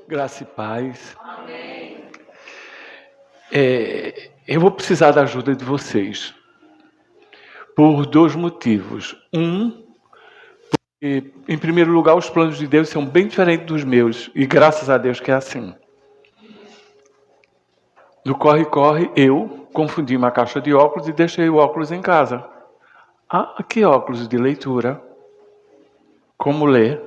Graça e paz. Amém. Eu vou precisar da ajuda de vocês por dois motivos. Em primeiro lugar, os planos de Deus são bem diferentes dos meus, e graças a Deus que é assim. No corre-corre, eu confundi uma caixa de óculos e deixei o óculos em casa. Ah, que óculos de leitura. Como ler?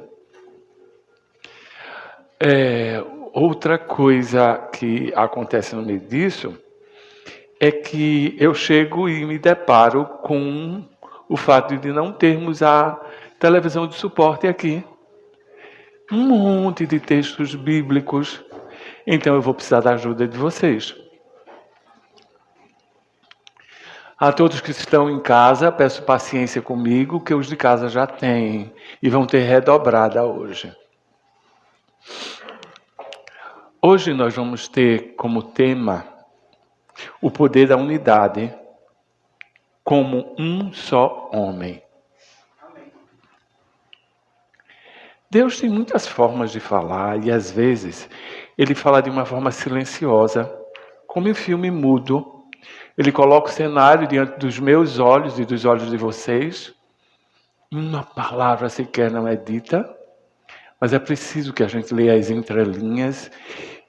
Outra coisa que acontece no meio disso é que eu chego e me deparo com o fato de não termos a televisão de suporte aqui. Um monte de textos bíblicos. Então eu vou precisar da ajuda de vocês. A todos que estão em casa, peço paciência comigo, que os de casa já têm e vão ter redobrada hoje. Hoje nós vamos ter como tema o poder da unidade como um só homem. Deus tem muitas formas de falar e às vezes ele fala de uma forma silenciosa, como em filme mudo. Ele coloca o cenário diante dos meus olhos e dos olhos de vocês. Uma palavra sequer não é dita, mas é preciso que a gente leia as entrelinhas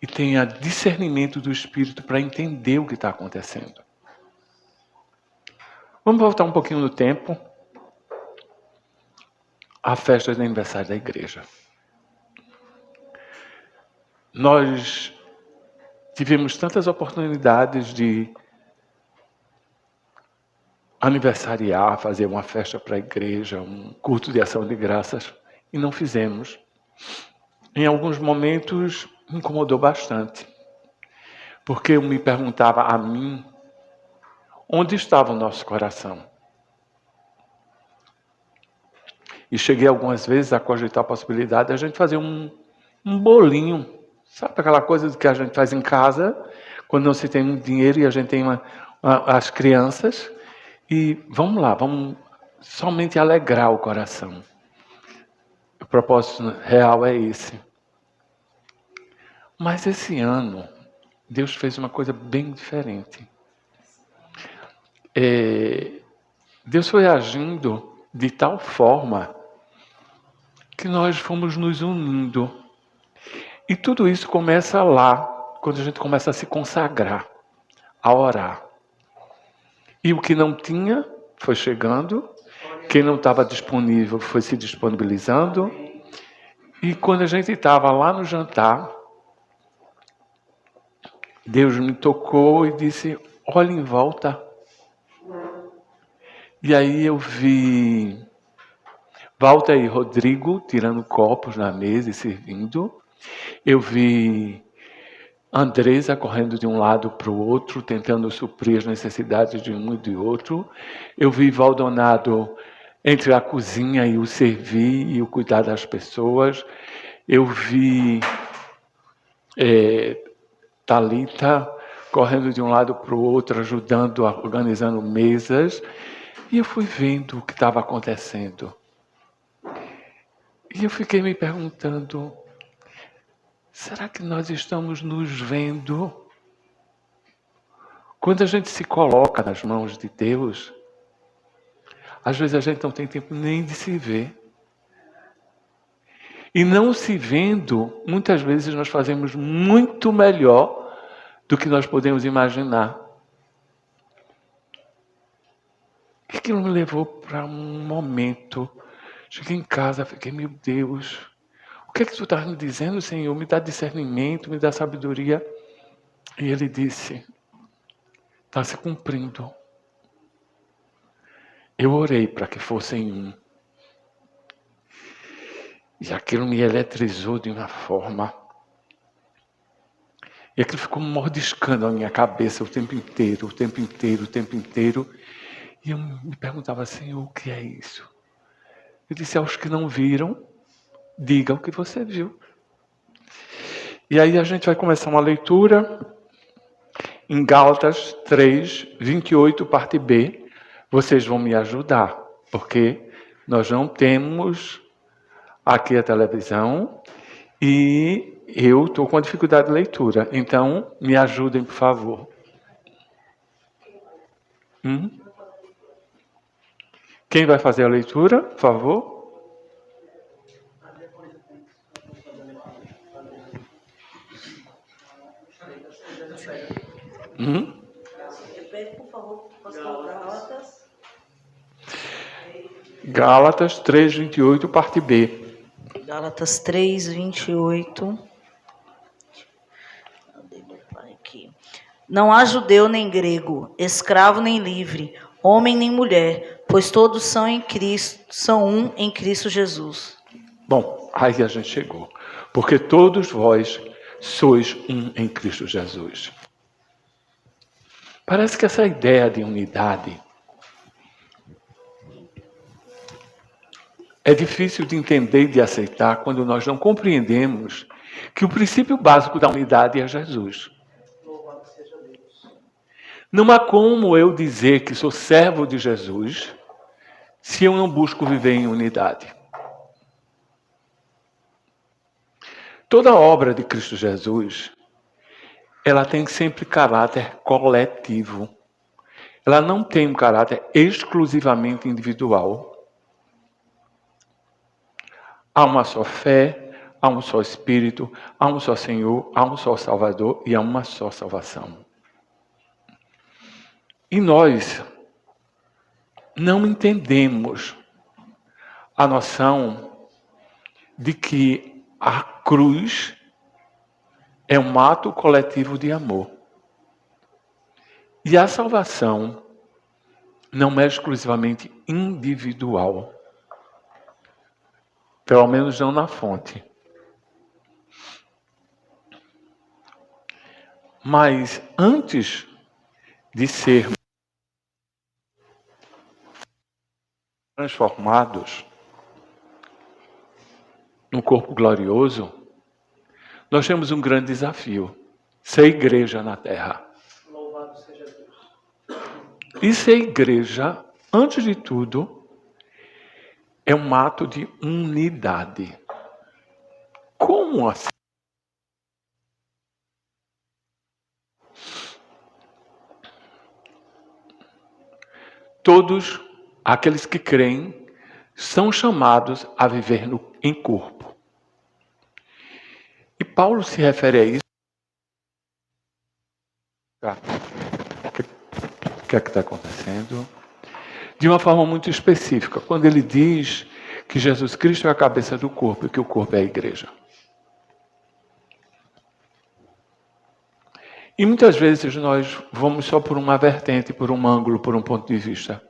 e tenha discernimento do Espírito para entender o que está acontecendo. Vamos voltar um pouquinho no tempo. A festa de aniversário da igreja. Nós tivemos tantas oportunidades de aniversariar, fazer uma festa para a igreja, um culto de ação de graças, e não fizemos. Em alguns momentos me incomodou bastante, porque eu me perguntava a mim, onde estava o nosso coração? E cheguei algumas vezes a cogitar a possibilidade de a gente fazer um bolinho. Sabe aquela coisa que a gente faz em casa, quando não se tem muito dinheiro e a gente tem as crianças. E vamos lá, vamos somente alegrar o coração. O propósito real é esse. Mas esse ano, Deus fez uma coisa bem diferente. Deus foi agindo de tal forma que nós fomos nos unindo. E tudo isso começa lá, quando a gente começa a se consagrar, a orar. E o que não tinha foi chegando, quem não estava disponível foi se disponibilizando. E quando a gente estava lá no jantar, Deus me tocou e disse, olha em volta. E aí eu vi Walter e Rodrigo tirando copos na mesa e servindo. Eu vi Andresa correndo de um lado para o outro, tentando suprir as necessidades de um e de outro. Eu vi Valdonado entre a cozinha e o servir e o cuidar das pessoas. Eu vi Thalita correndo de um lado para o outro, ajudando, organizando mesas. E eu fui vendo o que estava acontecendo. E eu fiquei me perguntando, será que nós estamos nos vendo? Quando a gente se coloca nas mãos de Deus, às vezes a gente não tem tempo nem de se ver. E não se vendo, muitas vezes nós fazemos muito melhor do que nós podemos imaginar. E aquilo me levou para um momento. Cheguei em casa, fiquei, meu Deus, o que é que tu estás me dizendo, Senhor? Me dá discernimento, me dá sabedoria. E ele disse, está se cumprindo. Eu orei para que fossem um. E aquilo me eletrizou de uma forma. E aquilo ficou mordiscando a minha cabeça o tempo inteiro, o tempo inteiro, o tempo inteiro. E eu me perguntava, Senhor, o que é isso? Eu disse, aos que não viram, diga o que você viu. E aí a gente vai começar uma leitura em Gálatas 3, 28, parte B. Vocês vão me ajudar, porque nós não temos aqui a televisão e eu estou com dificuldade de leitura, então me ajudem, por favor. Quem vai fazer a leitura, por favor? Repete, por favor, pastor Gálatas. Gálatas 3:28, parte B. Gálatas 3:28. Cadê meu pai aqui? Não há judeu nem grego, escravo nem livre, homem nem mulher, pois todos são em Cristo, são um em Cristo Jesus. Bom, aí a gente chegou. Porque todos vós sois um em Cristo Jesus. Parece que essa ideia de unidade é difícil de entender e de aceitar quando nós não compreendemos que o princípio básico da unidade é Jesus. Não há como eu dizer que sou servo de Jesus se eu não busco viver em unidade. Toda obra de Cristo Jesus, ela tem sempre caráter coletivo. Ela não tem um caráter exclusivamente individual. Há uma só fé, há um só Espírito, há um só Senhor, há um só Salvador e há uma só salvação. E nós não entendemos a noção de que a cruz é um ato coletivo de amor. E a salvação não é exclusivamente individual. Pelo menos não na fonte. Mas antes de sermos transformados no corpo glorioso, nós temos um grande desafio: ser igreja na terra. Louvado seja Deus. E ser igreja, antes de tudo, é um ato de unidade. Como assim? Todos aqueles que creem são chamados a viver em corpo. E Paulo se refere a isso. O que é que está acontecendo? De uma forma muito específica, quando ele diz que Jesus Cristo é a cabeça do corpo e que o corpo é a igreja. E muitas vezes nós vamos só por uma vertente, por um ângulo, por um ponto de vista.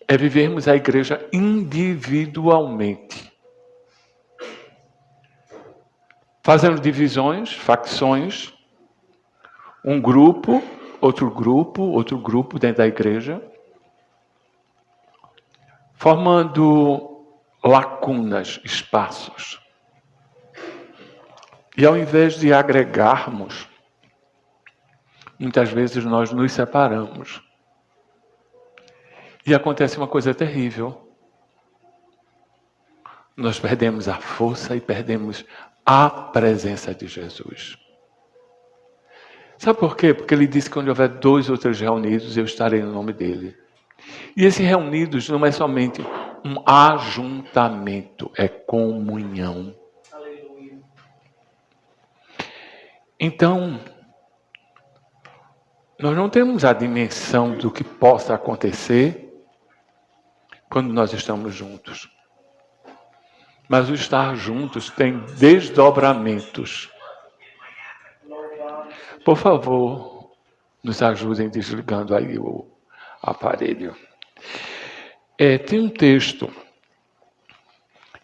É vivermos a igreja individualmente. Fazendo divisões, facções, um grupo, outro grupo dentro da igreja, formando lacunas, espaços. E ao invés de agregarmos, muitas vezes nós nos separamos. E acontece uma coisa terrível. Nós perdemos a força e perdemos a presença de Jesus. Sabe por quê? Porque ele disse que onde houver 2 ou 3 reunidos, eu estarei no nome dele. E esse reunidos não é somente um ajuntamento, é comunhão. Aleluia. Então, nós não temos a dimensão do que possa acontecer quando nós estamos juntos. Mas o estar juntos tem desdobramentos. Por favor, nos ajudem desligando aí o aparelho. Tem um texto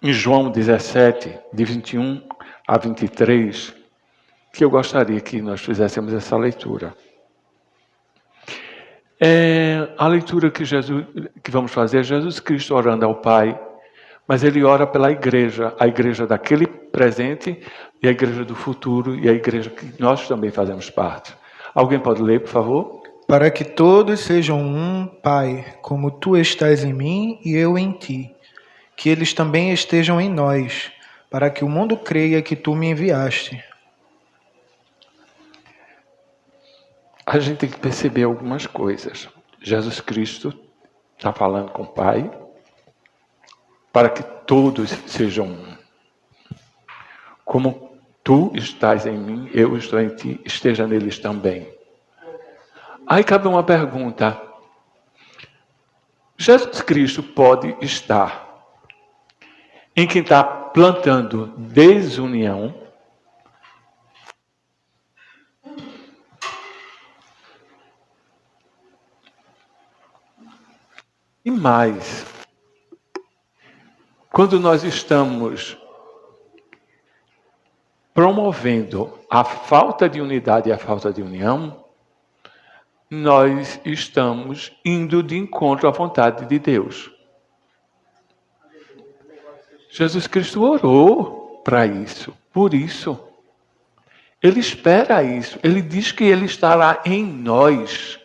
em João 17, de 21 a 23, que eu gostaria que nós fizéssemos essa leitura. A leitura que vamos fazer é Jesus Cristo orando ao Pai, mas ele ora pela igreja, a igreja daquele presente e a igreja do futuro e a igreja que nós também fazemos parte. Alguém pode ler, por favor? Para que todos sejam um, Pai, como tu estás em mim e eu em ti, que eles também estejam em nós, para que o mundo creia que tu me enviaste. A gente tem que perceber algumas coisas. Jesus Cristo está falando com o Pai para que todos sejam um. Como tu estás em mim, eu estou em ti, esteja neles também. Aí cabe uma pergunta. Jesus Cristo pode estar em quem está plantando desunião? E mais, quando nós estamos promovendo a falta de unidade e a falta de união, nós estamos indo de encontro à vontade de Deus. Jesus Cristo orou para isso, por isso. Ele espera isso. Ele diz que Ele estará em nós.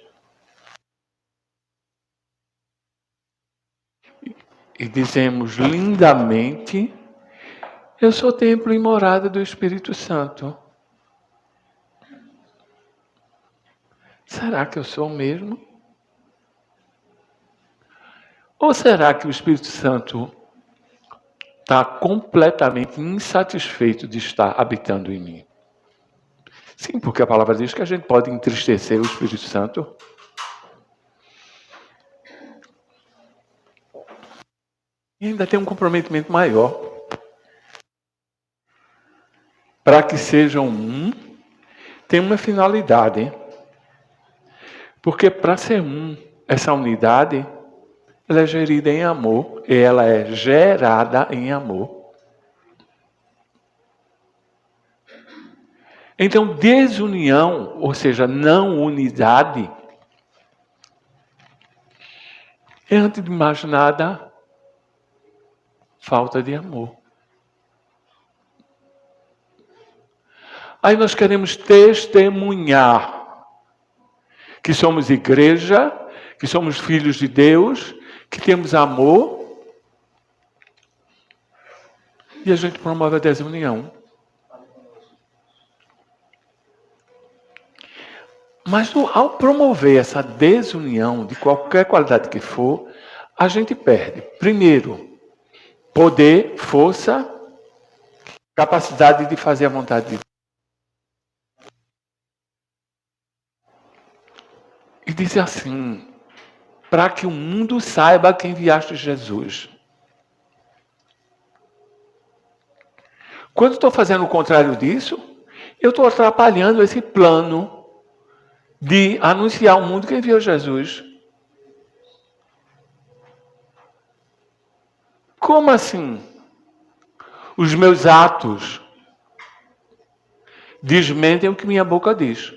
E dizemos lindamente, eu sou templo e morada do Espírito Santo. Será que eu sou o mesmo? Ou será que o Espírito Santo está completamente insatisfeito de estar habitando em mim? Sim, porque a palavra diz que a gente pode entristecer o Espírito Santo. E ainda tem um comprometimento maior. Para que sejam um, tem uma finalidade. Hein? Porque para ser um, essa unidade, ela é gerida em amor e ela é gerada em amor. Então, desunião, ou seja, não unidade, é, antes de mais nada, falta de amor. Aí nós queremos testemunhar que somos igreja, que somos filhos de Deus, que temos amor, e a gente promove a desunião. Mas ao promover essa desunião, de qualquer qualidade que for, a gente perde, primeiro, poder, força, capacidade de fazer a vontade de Deus. E diz assim, para que o mundo saiba que enviaste Jesus. Quando estou fazendo o contrário disso, eu estou atrapalhando esse plano de anunciar ao mundo que enviou Jesus. Como assim? Os meus atos desmentem o que minha boca diz.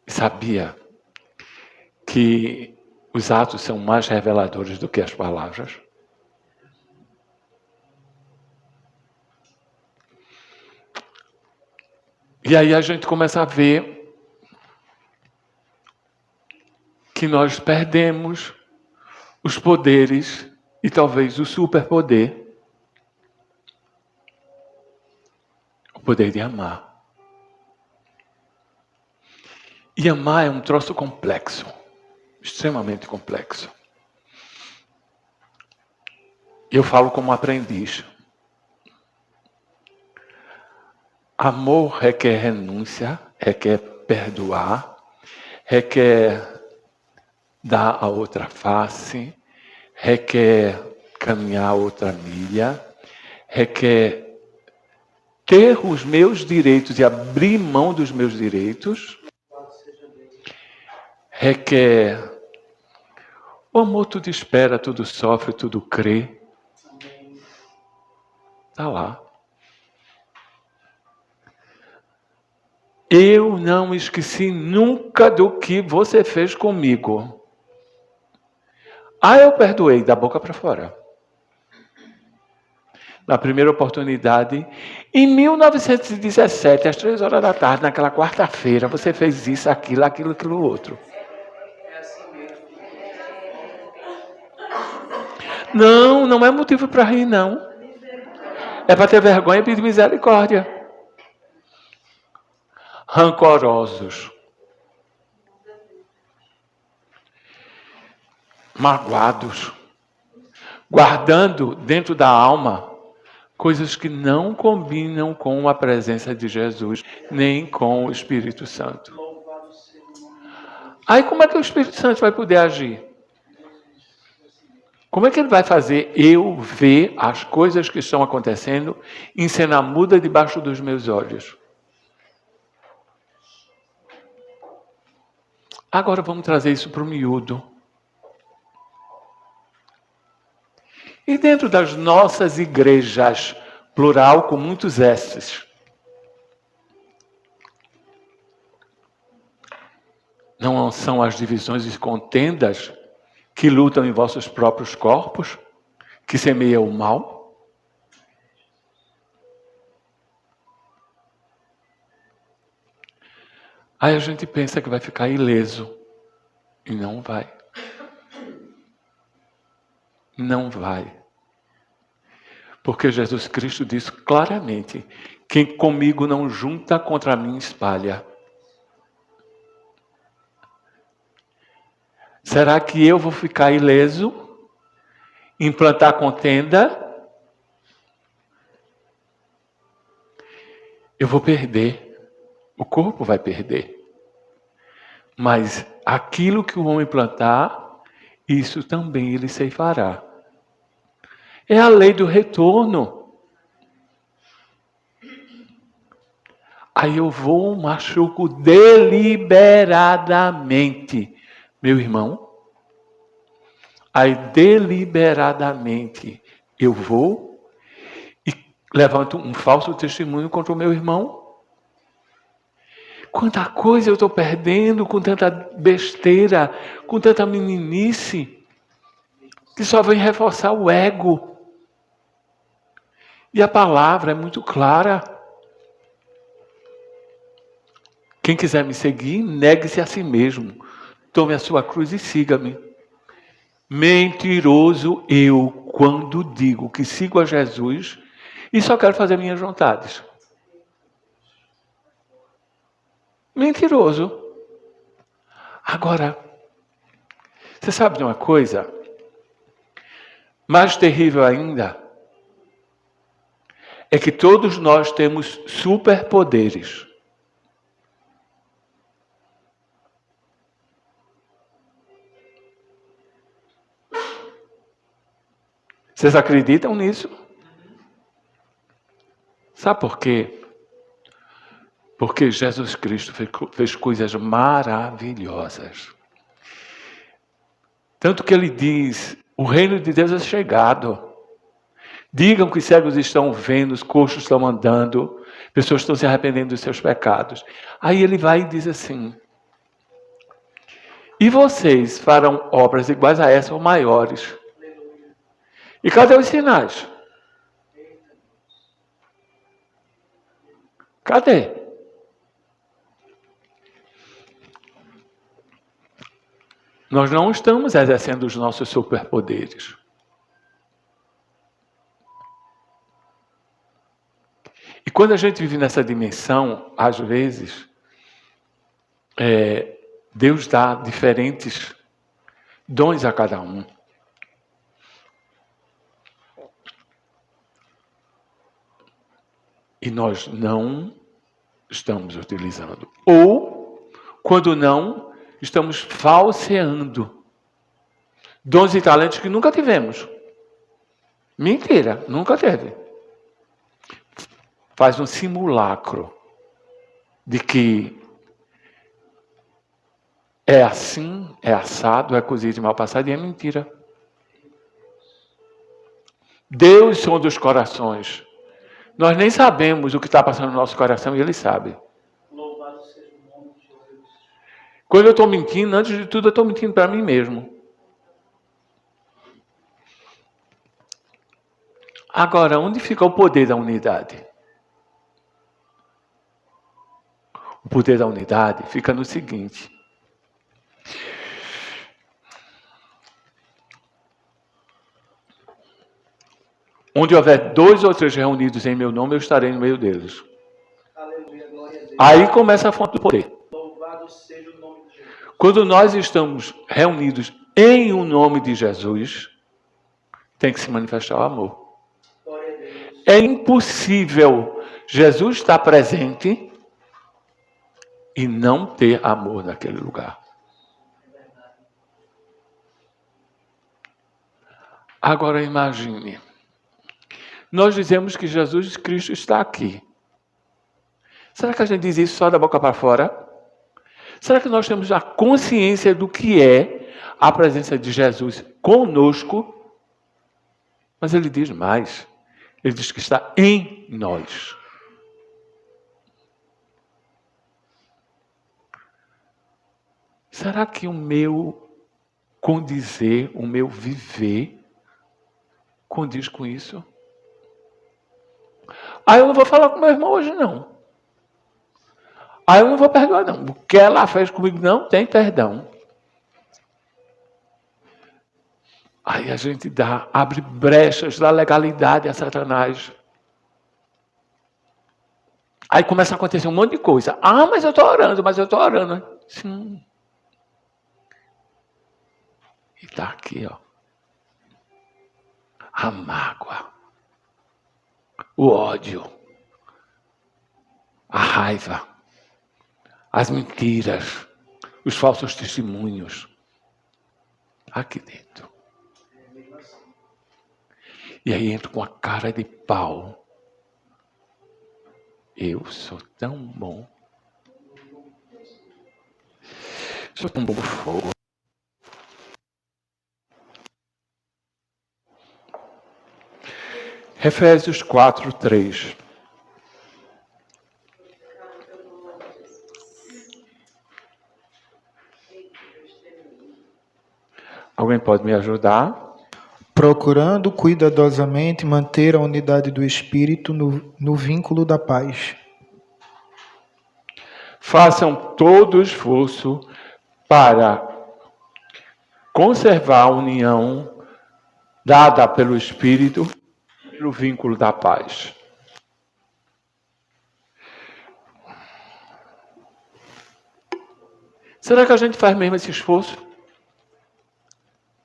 Sabia que os atos são mais reveladores do que as palavras? E aí a gente começa a ver que nós perdemos os poderes e talvez o superpoder, o poder de amar. E amar é um troço complexo, extremamente complexo. Eu falo como aprendiz. Amor requer renúncia, requer perdoar, requer dar a outra face, requer caminhar outra milha, requer ter os meus direitos e abrir mão dos meus direitos, requer o amor tudo espera, tudo sofre, tudo crê. Está lá. Eu não esqueci nunca do que você fez comigo. Eu perdoei da boca para fora. Na primeira oportunidade, em 1917, às 3 horas da tarde, naquela quarta-feira, você fez isso, aquilo, aquilo outro. Não, não é motivo para rir, não. É para ter vergonha e pedir misericórdia. Rancorosos. Magoados. Guardando dentro da alma coisas que não combinam com a presença de Jesus, nem com o Espírito Santo. Aí como é que o Espírito Santo vai poder agir? Como é que ele vai fazer eu ver as coisas que estão acontecendo em cena muda debaixo dos meus olhos? Agora vamos trazer isso para o miúdo. E dentro das nossas igrejas, plural com muitos S's, não são as divisões e contendas que lutam em vossos próprios corpos, que semeiam o mal? Aí a gente pensa que vai ficar ileso. E não vai. Não vai. Porque Jesus Cristo disse claramente: quem comigo não junta, contra mim espalha. Será que eu vou ficar ileso? Implantar contenda? Eu vou perder. O corpo vai perder. Mas aquilo que o homem plantar, isso também ele ceifará. É a lei do retorno. Aí eu vou, machuco deliberadamente. Meu irmão, aí deliberadamente eu vou e levanto um falso testemunho contra o meu irmão. Quanta coisa eu estou perdendo com tanta besteira, com tanta meninice, que só vem reforçar o ego. E a palavra é muito clara. Quem quiser me seguir, negue-se a si mesmo. Tome a sua cruz e siga-me. Mentiroso eu, quando digo que sigo a Jesus e só quero fazer minhas vontades. Mentiroso. Agora, você sabe de uma coisa? Mais terrível ainda é que todos nós temos superpoderes. Vocês acreditam nisso? Sabe por quê? Porque Jesus Cristo fez coisas maravilhosas. Tanto que ele diz, o reino de Deus é chegado. Digam que cegos estão vendo, os coxos estão andando, pessoas estão se arrependendo dos seus pecados. Aí ele vai e diz assim: e vocês farão obras iguais a essa ou maiores. E cadê os sinais? Cadê? Nós não estamos exercendo os nossos superpoderes. E quando a gente vive nessa dimensão, às vezes, Deus dá diferentes dons a cada um. E nós não estamos utilizando. Ou, quando não, estamos falseando dons e talentos que nunca tivemos. Mentira, nunca teve. Faz um simulacro de que é assim, é assado, é cozido de mal passado, e é mentira. Deus sonda os corações. Nós nem sabemos o que está passando no nosso coração e Ele sabe. Louvado seja o nome de Jesus. Quando eu estou mentindo, antes de tudo, eu estou mentindo para mim mesmo. Agora, onde fica o poder da unidade? O poder da unidade fica no seguinte: Onde houver 2 ou 3 reunidos em meu nome, eu estarei no meio deles. Aleluia, glória a Deus. Aí começa a fonte do poder. Louvado seja o nome de Jesus. Quando nós estamos reunidos em o nome de Jesus, tem que se manifestar o amor. Glória a Deus. É impossível Jesus estar presente e não ter amor naquele lugar. Agora imagine. Nós dizemos que Jesus Cristo está aqui. Será que a gente diz isso só da boca para fora? Será que nós temos a consciência do que é a presença de Jesus conosco? Mas ele diz mais. Ele diz que está em nós. Será que o meu condizer, o meu viver, condiz com isso? Eu não vou falar com meu irmão hoje, não. Eu não vou perdoar, não. O que ela fez comigo não tem perdão. Aí a gente abre brechas da legalidade a Satanás. Aí começa a acontecer um monte de coisa. Mas eu estou orando, Sim. E está aqui, ó. A mágoa. O ódio. A raiva. As mentiras. Os falsos testemunhos. Aqui dentro. E aí entra com a cara de pau. Eu sou tão bom. Sou tão bom por fogo. Efésios 4:3. Alguém pode me ajudar? Procurando cuidadosamente manter a unidade do Espírito no vínculo da paz. Façam todo o esforço para conservar a união dada pelo Espírito pelo vínculo da paz. Será que a gente faz mesmo esse esforço?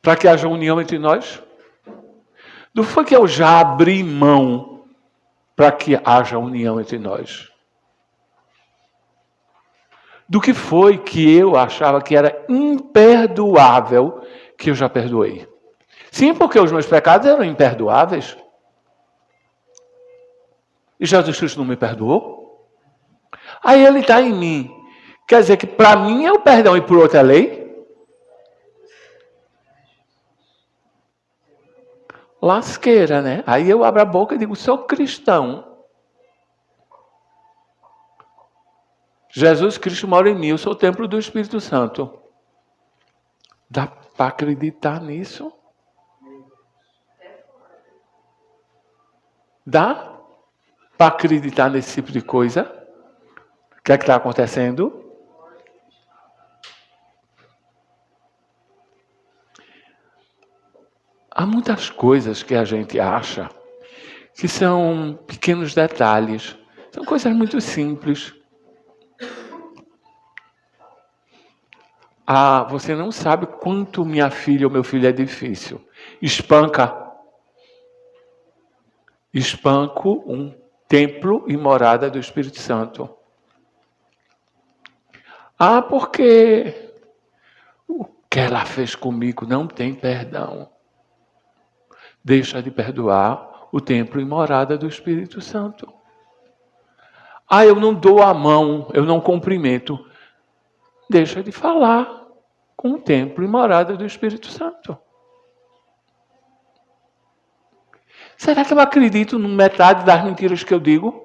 Para que haja união entre nós? Não foi que eu já abri mão para que haja união entre nós? Do que foi que eu achava que era imperdoável que eu já perdoei? Sim, porque os meus pecados eram imperdoáveis. E Jesus Cristo não me perdoou? Aí ele está em mim. Quer dizer que para mim é o perdão e por outra é lei? Lasqueira, né? Aí eu abro a boca e digo, sou cristão. Jesus Cristo mora em mim, eu sou o templo do Espírito Santo. Dá para acreditar nisso? Dá para acreditar nesse tipo de coisa? O que é que está acontecendo? Há muitas coisas que a gente acha que são pequenos detalhes. São coisas muito simples. Você não sabe quanto minha filha ou meu filho é difícil. Espanco um templo e morada do Espírito Santo. Porque o que ela fez comigo não tem perdão. Deixa de perdoar o templo e morada do Espírito Santo. Eu não dou a mão, eu não cumprimento. Deixa de falar com o templo e morada do Espírito Santo. Será que eu acredito em metade das mentiras que eu digo?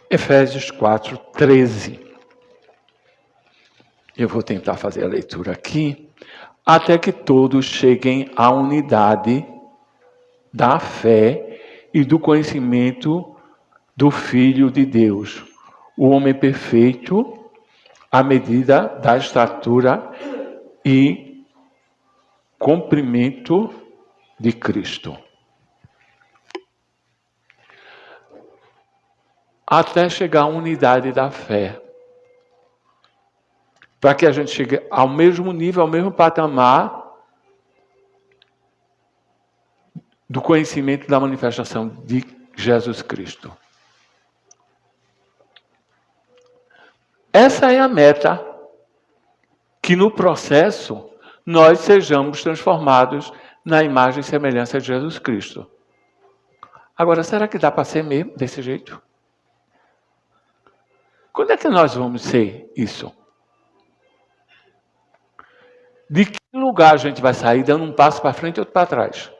Efésios 4:13. Eu vou tentar fazer a leitura aqui. Até que todos cheguem à unidade da fé e do conhecimento do Filho de Deus, o homem perfeito, à medida da estatura e comprimento de Cristo. Até chegar à unidade da fé. Para que a gente chegue ao mesmo nível, ao mesmo patamar do conhecimento da manifestação de Jesus Cristo. Essa é a meta, que no processo nós sejamos transformados na imagem e semelhança de Jesus Cristo. Agora, será que dá para ser mesmo desse jeito? Quando é que nós vamos ser isso? De que lugar a gente vai sair dando um passo para frente e outro para trás?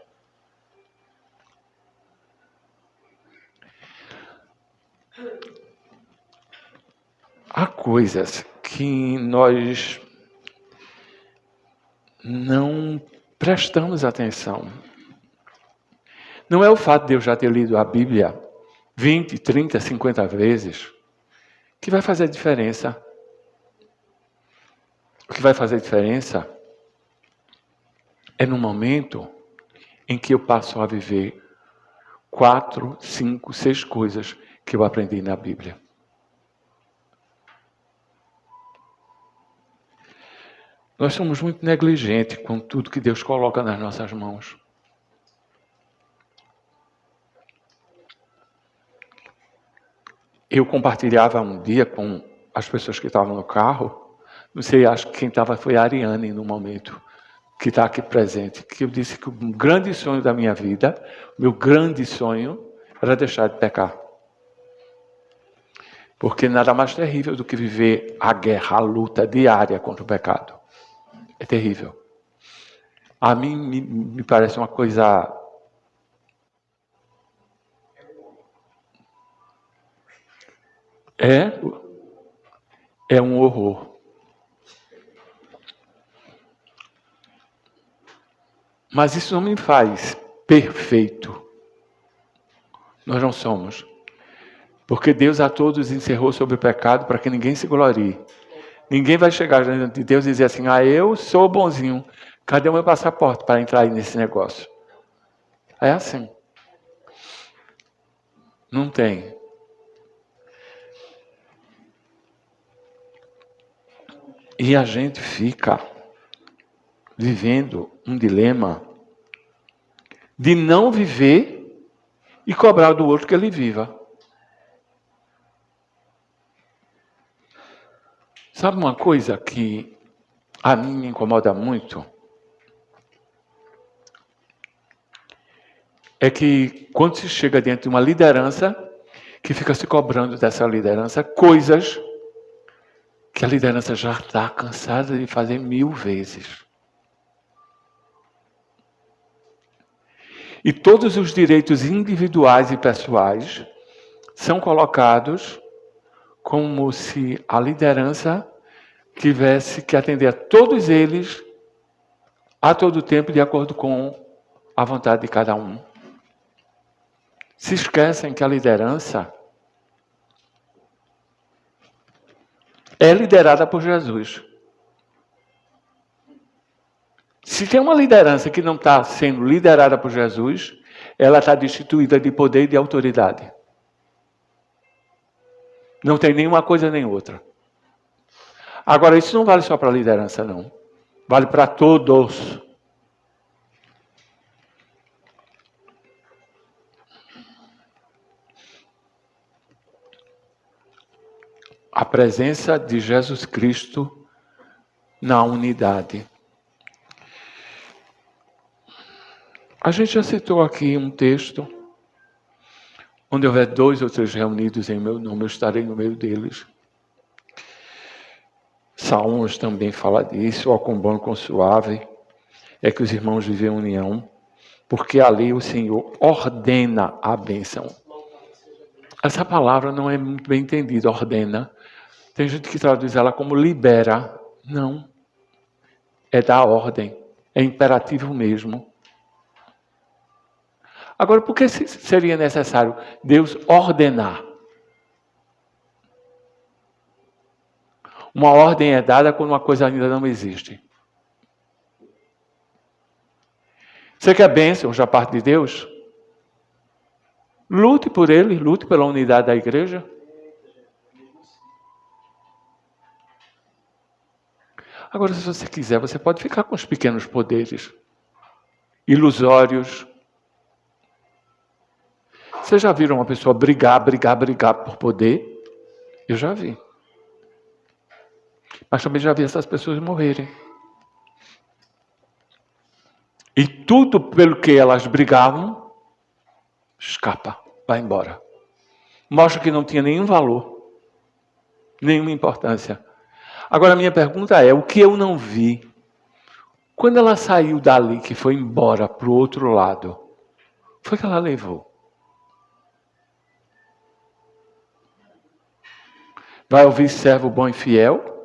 Há coisas que nós não prestamos atenção. Não é o fato de eu já ter lido a Bíblia 20, 30, 50 vezes que vai fazer diferença. O que vai fazer diferença é no momento em que eu passo a viver 4, 5, 6 coisas que eu aprendi na Bíblia. Nós somos muito negligentes com tudo que Deus coloca nas nossas mãos. Eu compartilhava um dia com as pessoas que estavam no carro, não sei, acho que quem estava foi a Ariane no momento, que está aqui presente, que eu disse que o grande sonho da minha vida, meu grande sonho, era deixar de pecar. Porque nada mais terrível do que viver a guerra, a luta diária contra o pecado. É terrível. A mim me parece uma coisa... É um horror. Mas isso não me faz perfeito. Nós não somos. Porque Deus a todos encerrou sobre o pecado para que ninguém se glorie. Ninguém vai chegar diante de Deus e dizer assim, eu sou bonzinho. Cadê o meu passaporte para entrar aí nesse negócio? É assim. Não tem. E a gente fica vivendo um dilema de não viver e cobrar do outro que ele viva. Sabe uma coisa que a mim me incomoda muito? É que quando se chega diante de uma liderança, que fica se cobrando dessa liderança, coisas que a liderança já está cansada de fazer 1000 vezes. E todos os direitos individuais e pessoais são colocados como se a liderança tivesse que atender a todos eles a todo tempo, de acordo com a vontade de cada um. Se esquecem que a liderança é liderada por Jesus. Se tem uma liderança que não está sendo liderada por Jesus, ela está destituída de poder e de autoridade. Não tem nenhuma coisa nem outra. Agora, isso não vale só para a liderança, não. Vale para todos. A presença de Jesus Cristo na unidade. A gente já citou aqui um texto, onde houver 2 ou 3 reunidos em meu nome, eu estarei no meio deles. Salmos também fala disso, ó com bom, com suave, é que os irmãos vivem em união, porque ali o Senhor ordena a bênção. Essa palavra não é muito bem entendida, ordena. Tem gente que traduz ela como libera. Não. É dar ordem. É imperativo mesmo. Agora, por que seria necessário Deus ordenar? Uma ordem é dada quando uma coisa ainda não existe. Você quer bênçãos da parte de Deus? Lute por ele, lute pela unidade da igreja. Agora, se você quiser, você pode ficar com os pequenos poderes ilusórios. Vocês já viram uma pessoa brigar por poder? Eu já vi. Mas também já vi essas pessoas morrerem. E tudo pelo que elas brigavam, escapa, vai embora. Mostra que não tinha nenhum valor, nenhuma importância. Agora, a minha pergunta é, o que eu não vi? Quando ela saiu dali, que foi embora para o outro lado, foi que ela levou? Vai ouvir servo bom e fiel?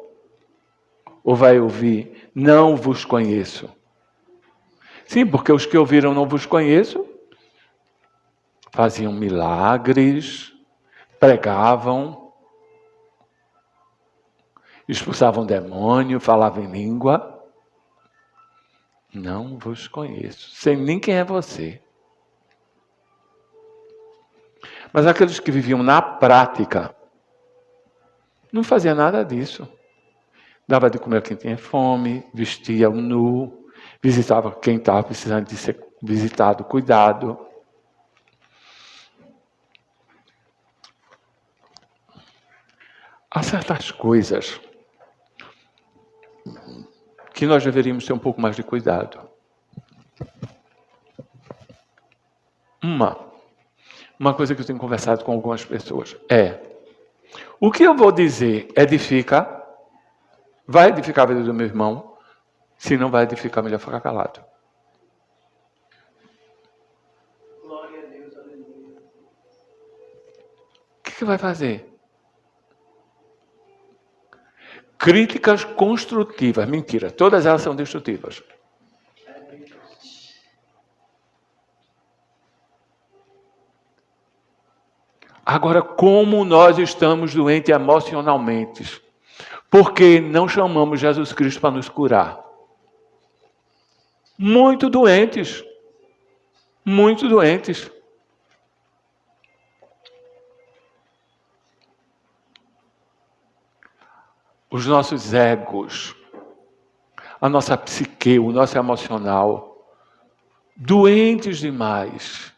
Ou vai ouvir, não vos conheço? Sim, porque os que ouviram não vos conheço, faziam milagres, pregavam, expulsavam demônio, falavam em língua. Não vos conheço, sei nem quem é você. Mas aqueles que viviam na prática, não fazia nada disso. Dava de comer a quem tinha fome, vestia o nu, visitava quem estava precisando de ser visitado, cuidado. Há certas coisas que nós deveríamos ter um pouco mais de cuidado. Uma coisa que eu tenho conversado com algumas pessoas é: o que eu vou dizer edifica? Vai edificar a vida do meu irmão? Se não vai edificar, melhor ficar calado. Glória a Deus, aleluia. O que vai fazer? Críticas construtivas. Mentira, todas elas são destrutivas. Agora, como nós estamos doentes emocionalmente? Porque não chamamos Jesus Cristo para nos curar. Muito doentes. Muito doentes. Os nossos egos, a nossa psique, o nosso emocional, doentes demais.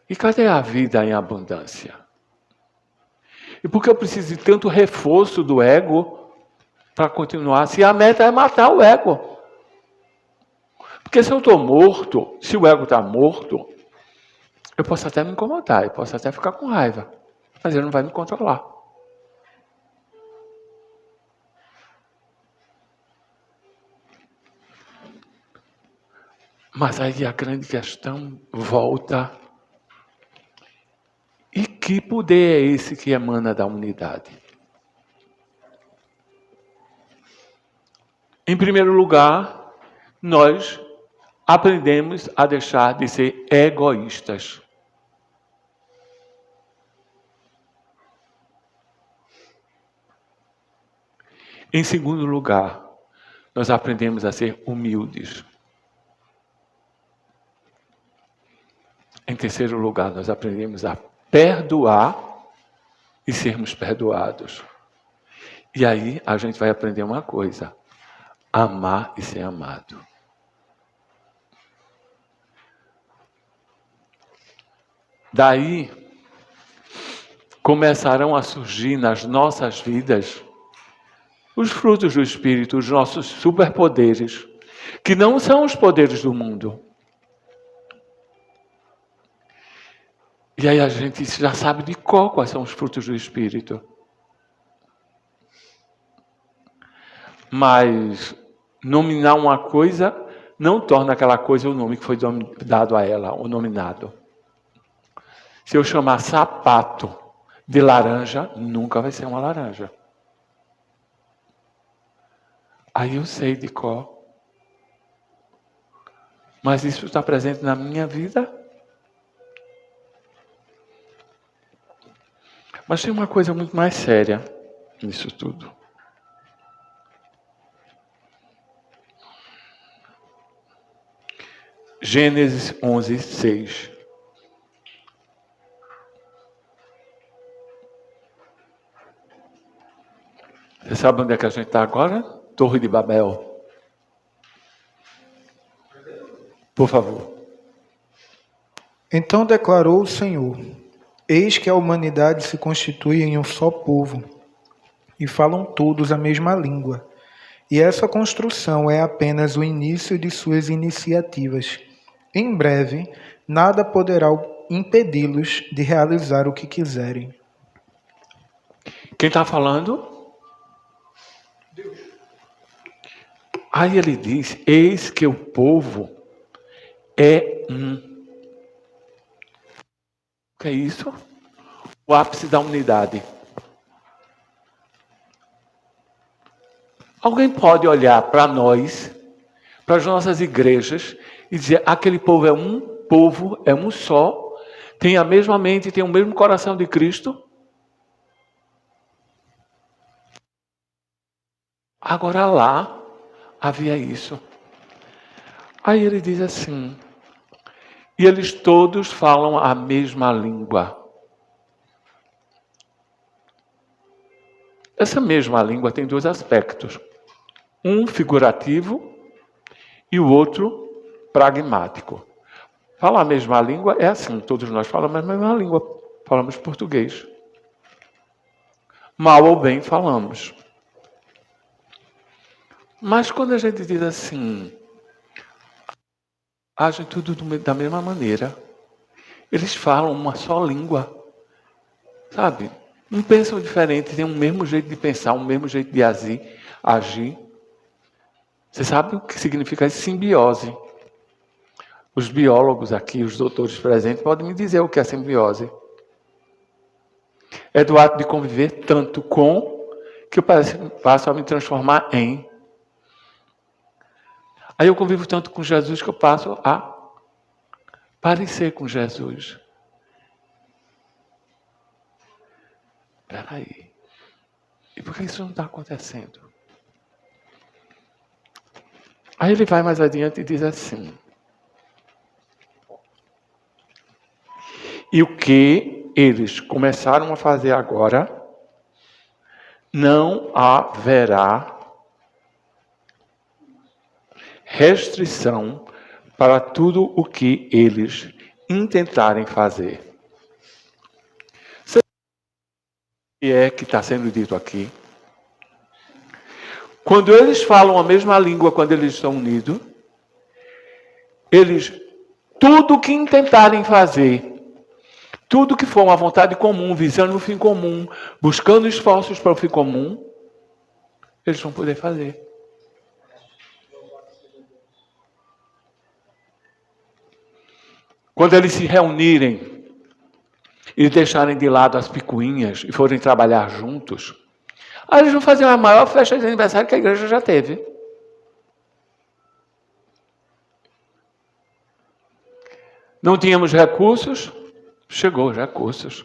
E cadê a vida em abundância? E por que eu preciso de tanto reforço do ego para continuar? Se a meta é matar o ego. Porque se eu estou morto, se o ego está morto, eu posso até me incomodar, eu posso até ficar com raiva, mas ele não vai me controlar. Mas aí a grande questão volta. E que poder é esse que emana da unidade? Em primeiro lugar, nós aprendemos a deixar de ser egoístas. Em segundo lugar, nós aprendemos a ser humildes. Em terceiro lugar, nós aprendemos a perdoar e sermos perdoados. E aí a gente vai aprender uma coisa: amar e ser amado. Daí começarão a surgir nas nossas vidas os frutos do Espírito, os nossos superpoderes, que não são os poderes do mundo. E aí a gente já sabe de cor quais são os frutos do Espírito. Mas nominar uma coisa não torna aquela coisa o nome que foi dado a ela, o nominado. Se eu chamar sapato de laranja, nunca vai ser uma laranja. Aí eu sei de cor. Mas isso está presente na minha vida? Mas tem uma coisa muito mais séria. nisso tudo. Gênesis 11, 6. Você sabe onde é que a gente está agora? Torre de Babel. Por favor. Então declarou o Senhor: Eis que a humanidade se constitui em um só povo, e falam todos a mesma língua. E essa construção é apenas o início de suas iniciativas. Em breve, nada poderá impedi-los de realizar o que quiserem. Quem está falando? Deus. Aí ele diz: eis que o povo é um. O que é isso? O ápice da unidade. Alguém pode olhar para nós, para as nossas igrejas, e dizer: aquele povo é um só, tem a mesma mente, tem o mesmo coração de Cristo? Agora lá havia isso. Aí ele diz assim: e eles todos falam a mesma língua. Essa mesma língua tem dois aspectos. Um figurativo e o outro pragmático. Falar a mesma língua é assim, todos nós falamos a mesma língua, falamos português. Mal ou bem falamos. Mas quando a gente diz assim, agem tudo da mesma maneira, eles falam uma só língua, sabe? Não pensam diferente, têm o mesmo jeito de pensar, o mesmo jeito de agir. Você sabe o que significa simbiose? Os biólogos aqui, os doutores presentes, podem me dizer o que é simbiose. É do ato de conviver tanto com, que eu passo a me transformar em. Aí eu convivo tanto com Jesus que eu passo a parecer com Jesus. Espera aí. E por que isso não está acontecendo? Aí ele vai mais adiante e diz assim: e o que eles começaram a fazer agora, não haverá restrição para tudo o que eles intentarem fazer. Sabe o que é que está sendo dito aqui? Quando eles falam a mesma língua, quando eles estão unidos, eles, tudo o que intentarem fazer, tudo que for uma vontade comum, visando o fim comum, buscando esforços para o fim comum, eles vão poder fazer. Quando eles se reunirem e deixarem de lado as picuinhas e forem trabalhar juntos, aí eles vão fazer a maior festa de aniversário que a igreja já teve. Não tínhamos recursos, chegou os recursos.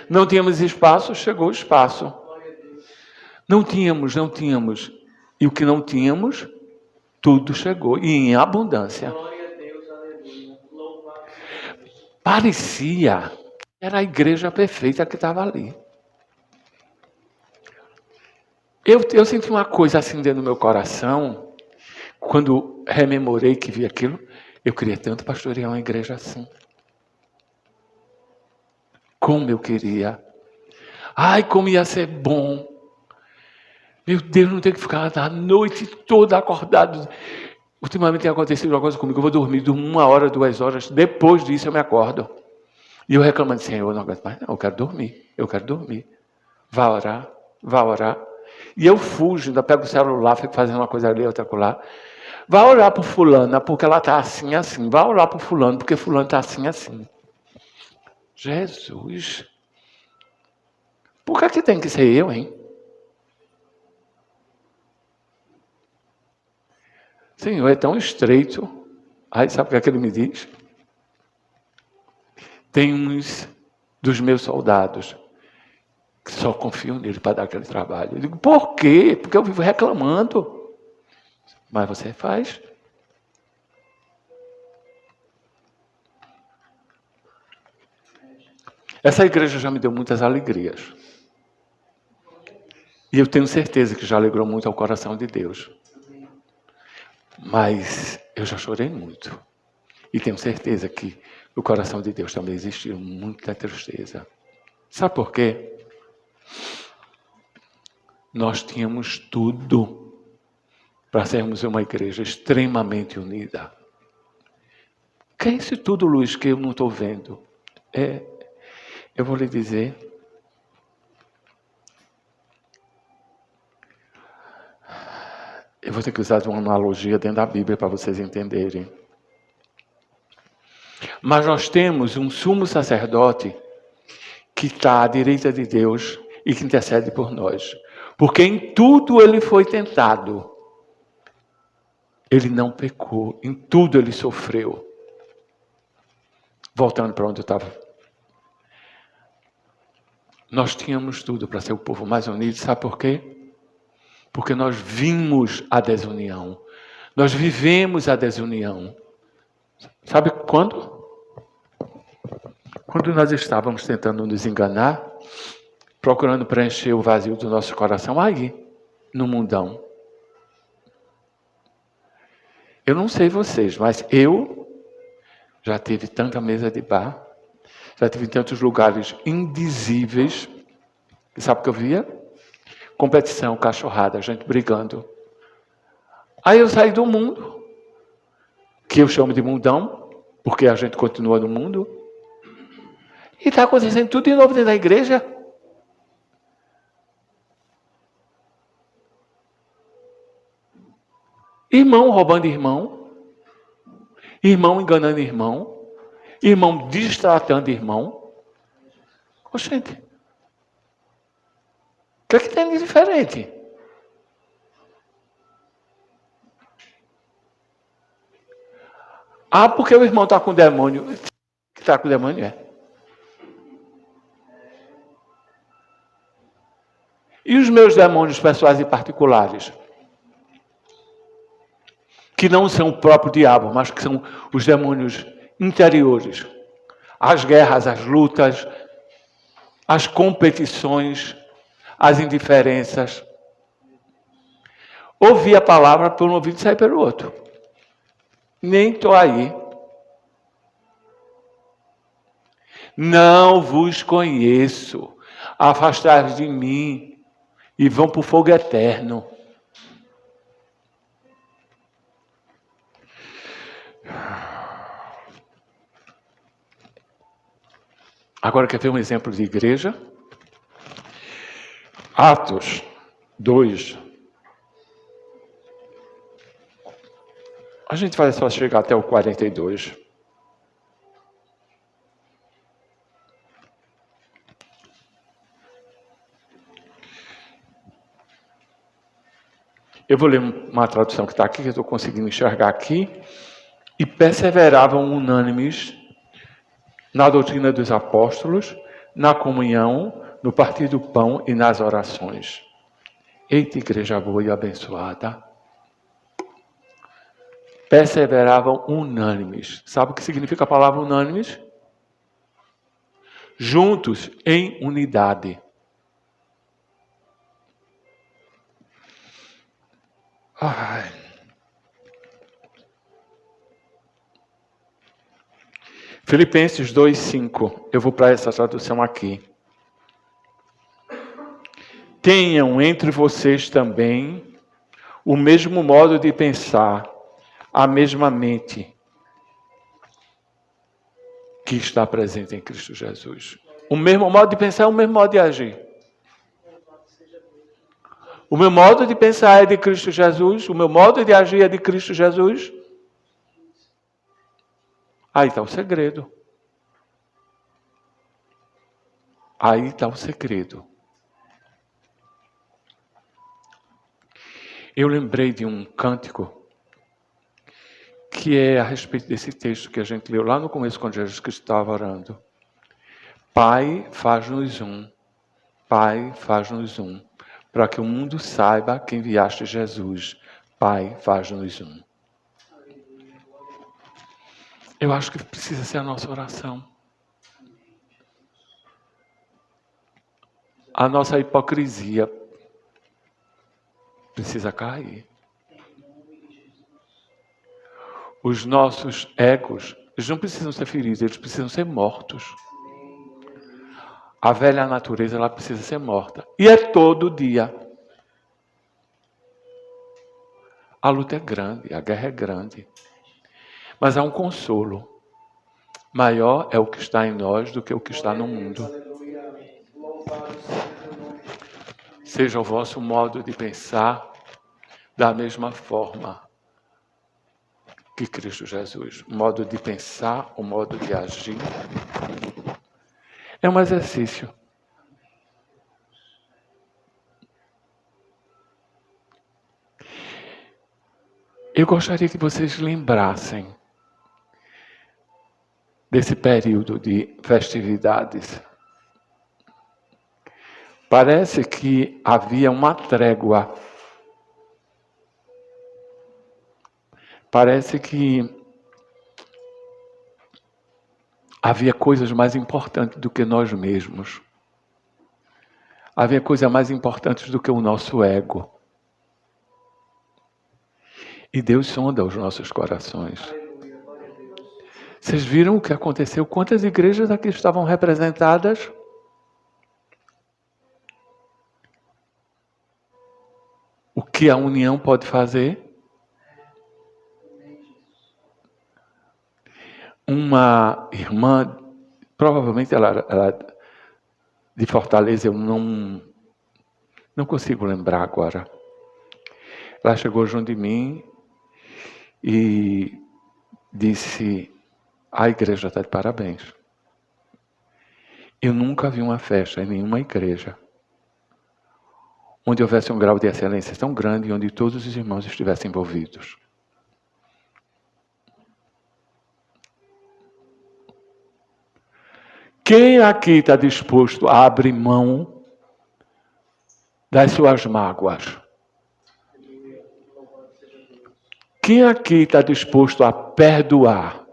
Não tínhamos espaço, chegou o espaço. Não tínhamos. E o que não tínhamos, tudo chegou. E em abundância. Parecia que era a igreja perfeita que estava ali. Eu senti uma coisa assim dentro do meu coração, quando rememorei que vi aquilo. Eu queria tanto pastorear uma igreja assim. Como eu queria. Ai, como ia ser bom. Meu Deus, não tem que ficar a noite toda acordado. Ultimamente tem acontecido uma coisa comigo. Eu vou dormir 1 hora, 2 horas. Depois disso eu me acordo. E eu reclamando, Senhor, não aguento mais. Não, eu quero dormir. Vá orar. E eu fujo, ainda pego o celular, fico fazendo uma coisa ali, outra lá. Vá orar por fulana, porque ela está assim, assim. Vá orar por fulano, porque fulano está assim, assim. Jesus. Por que tem que ser eu, hein? Senhor, é tão estreito. Aí sabe o que ele me diz? Tem uns dos meus soldados que só confiam nele para dar aquele trabalho. Eu digo, por quê? Porque eu vivo reclamando. Mas você faz. Essa igreja já me deu muitas alegrias. E eu tenho certeza que já alegrou muito ao coração de Deus. Mas eu já chorei muito. E tenho certeza que no coração de Deus também existiu muita tristeza. Sabe por quê? Nós tínhamos tudo para sermos uma igreja extremamente unida. O que é isso tudo, Luiz, que eu não estou vendo? Eu vou lhe dizer. Eu vou ter que usar uma analogia dentro da Bíblia para vocês entenderem. Mas nós temos um sumo sacerdote que está à direita de Deus e que intercede por nós. Porque em tudo ele foi tentado. Ele não pecou. Em tudo ele sofreu. Voltando para onde eu estava. Nós tínhamos tudo para ser o povo mais unido. Sabe por quê? Porque nós vimos a desunião. Nós vivemos a desunião. Sabe quando? Quando nós estávamos tentando nos enganar, procurando preencher o vazio do nosso coração, aí, no mundão. Eu não sei vocês, mas eu já tive tanta mesa de bar, já tive tantos lugares indizíveis. E sabe o que eu via? Competição, cachorrada, gente brigando. Aí eu saí do mundo, que eu chamo de mundão, porque a gente continua no mundo. E está acontecendo tudo de novo dentro da igreja. Irmão roubando irmão. Irmão enganando irmão. Irmão distratando irmão. Oxente. O que é que tem de diferente? Ah, porque o irmão está com demônio. Que está com demônio é. E os meus demônios pessoais e particulares? Que não são o próprio diabo, mas que são os demônios interiores. As guerras, as lutas, as competições, as indiferenças. Ouvi a palavra por um ouvido e sair pelo outro. Nem estou aí. Não vos conheço. Afastai-vos de mim. E vão para o fogo eterno. Agora quer ver um exemplo de igreja? Atos 2. A gente vai só chegar até o 42. Eu vou ler uma tradução que está aqui, que eu estou conseguindo enxergar aqui. E perseveravam unânimes na doutrina dos apóstolos, na comunhão, no partir do pão e nas orações. Eita, igreja boa e abençoada. Perseveravam unânimes. Sabe o que significa a palavra unânimes? Juntos em unidade. Ai. Filipenses 2:5. Eu vou para essa tradução aqui. Tenham entre vocês também o mesmo modo de pensar, a mesma mente que está presente em Cristo Jesus. O mesmo modo de pensar é o mesmo modo de agir. O meu modo de pensar é de Cristo Jesus. O meu modo de agir é de Cristo Jesus. Aí está o segredo. Aí está o segredo. Eu lembrei de um cântico que é a respeito desse texto que a gente leu lá no começo, quando Jesus Cristo estava orando. Pai, faz-nos um, Pai, faz-nos um, para que o mundo saiba que enviaste Jesus. Pai, faz-nos um. Eu acho que precisa ser a nossa oração. A nossa hipocrisia precisa cair. Os nossos egos, eles não precisam ser feridos, eles precisam ser mortos. A velha natureza, ela precisa ser morta. E é todo dia. A luta é grande, a guerra é grande. Mas há um consolo. Maior é o que está em nós do que o que está no mundo. Seja o vosso modo de pensar da mesma forma que Cristo Jesus. O modo de pensar, o modo de agir. É um exercício. Eu gostaria que vocês lembrassem desse período de festividades. Parece que havia uma trégua. Parece que havia coisas mais importantes do que nós mesmos. Havia coisas mais importantes do que o nosso ego. E Deus sonda os nossos corações. Vocês viram o que aconteceu? Quantas igrejas aqui estavam representadas? O que a união pode fazer? Uma irmã, provavelmente ela de Fortaleza, eu não consigo lembrar agora. Ela chegou junto de mim e disse: a igreja está de parabéns. Eu nunca vi uma festa em nenhuma igreja onde houvesse um grau de excelência tão grande e onde todos os irmãos estivessem envolvidos. Quem aqui está disposto a abrir mão das suas mágoas? Quem aqui está disposto a perdoar?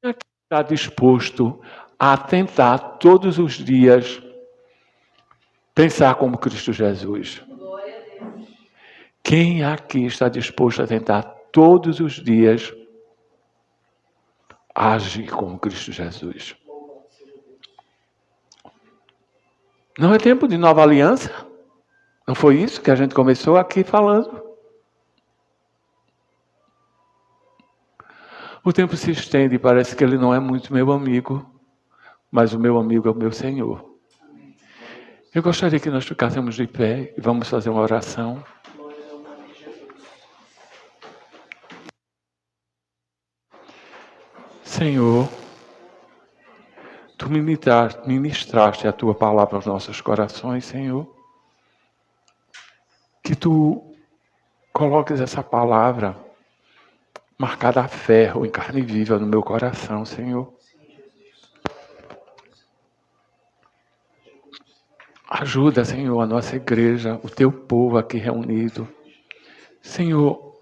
Quem aqui está disposto a tentar todos os dias pensar como Cristo Jesus? Quem aqui está disposto a tentar todos os dias agir como Cristo Jesus? Não é tempo de nova aliança? Não foi isso que a gente começou aqui falando? O tempo se estende e parece que ele não é muito meu amigo, mas o meu amigo é o meu Senhor. Eu gostaria que nós ficássemos de pé e vamos fazer uma oração. Senhor, Tu ministraste a Tua palavra aos nossos corações, Senhor. Que Tu coloques essa palavra marcada a ferro, em carne viva no meu coração, Senhor. Ajuda, Senhor, a nossa igreja, o Teu povo aqui reunido. Senhor,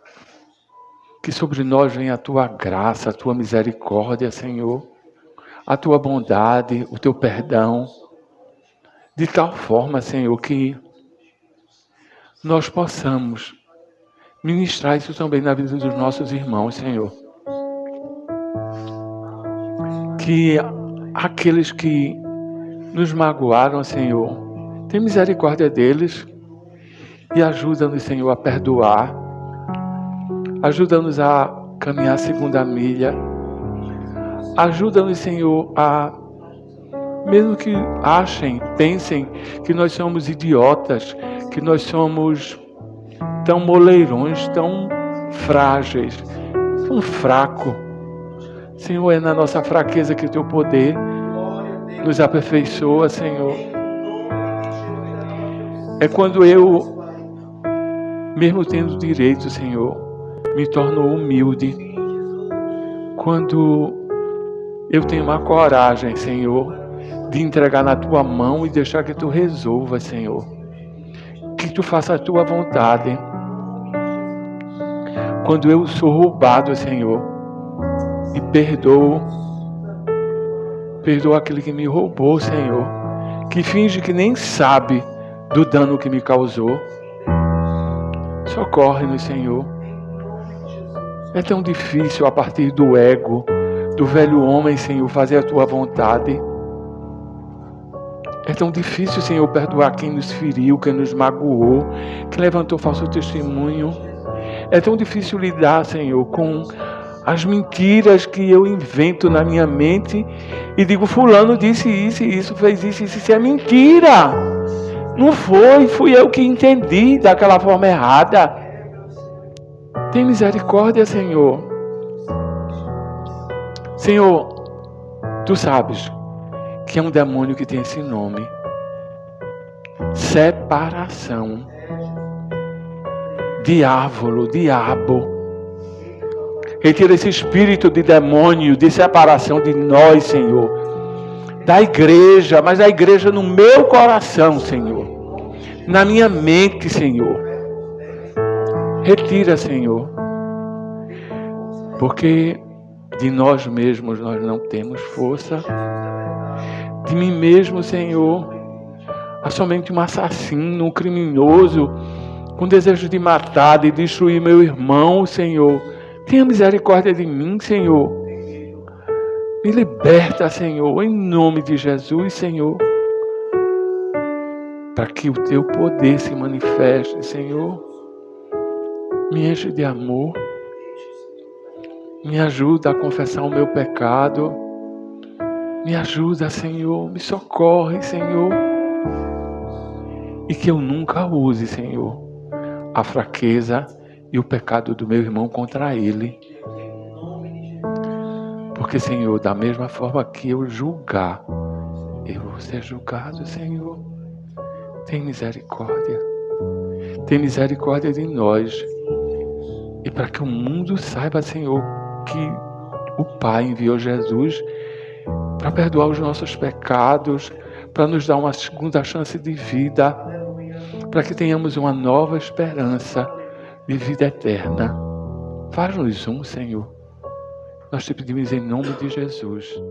que sobre nós venha a Tua graça, a Tua misericórdia, Senhor. A Tua bondade, o Teu perdão. De tal forma, Senhor, que nós possamos ministrar isso também na vida dos nossos irmãos, Senhor. Que aqueles que nos magoaram, Senhor, tem misericórdia deles e ajuda-nos, Senhor, a perdoar. Ajuda-nos a caminhar a segunda milha. Ajuda-nos, Senhor, a, mesmo que pensem que nós somos idiotas, que nós somos tão moleirões, tão frágeis, tão fracos. Senhor, é na nossa fraqueza que o Teu poder nos aperfeiçoa, Senhor. É quando eu, mesmo tendo direito, Senhor, me torno humilde. Quando eu tenho uma coragem, Senhor, de entregar na tua mão e deixar que tu resolva, Senhor. Que tu faça a tua vontade. Quando eu sou roubado, Senhor, e perdoa aquele que me roubou, Senhor, que finge que nem sabe do dano que me causou. Socorre-nos, Senhor. É tão difícil a partir do ego, do velho homem, Senhor, fazer a tua vontade. É tão difícil, Senhor, perdoar quem nos feriu, quem nos magoou, que levantou falso testemunho. É tão difícil lidar, Senhor, com as mentiras que eu invento na minha mente e digo, fulano disse isso, isso, fez isso, isso é mentira. Não foi, fui eu que entendi daquela forma errada. Tem misericórdia, Senhor. Senhor, tu sabes que é um demônio que tem esse nome. Separação. Diabo. Retira esse espírito de demônio, de separação de nós, Senhor. Da igreja, mas da igreja no meu coração, Senhor. Na minha mente, Senhor. Retira, Senhor. Porque de nós mesmos nós não temos força. De mim mesmo, Senhor, há somente um assassino, um criminoso, com desejo de matar, de destruir meu irmão, Senhor. Tenha misericórdia de mim, Senhor. Me liberta, Senhor, em nome de Jesus, Senhor. Para que o teu poder se manifeste, Senhor. Me enche de amor. Me ajuda a confessar o meu pecado. Me ajuda, Senhor. Me socorre, Senhor. E que eu nunca use, Senhor, a fraqueza e o pecado do meu irmão contra ele. Porque, Senhor, da mesma forma que eu julgar, eu vou ser julgado, Senhor. Tem misericórdia. Tem misericórdia de nós. E para que o mundo saiba, Senhor, que o Pai enviou Jesus para perdoar os nossos pecados, para nos dar uma segunda chance de vida, para que tenhamos uma nova esperança de vida eterna. Faz-nos um, Senhor. Nós te pedimos em nome de Jesus.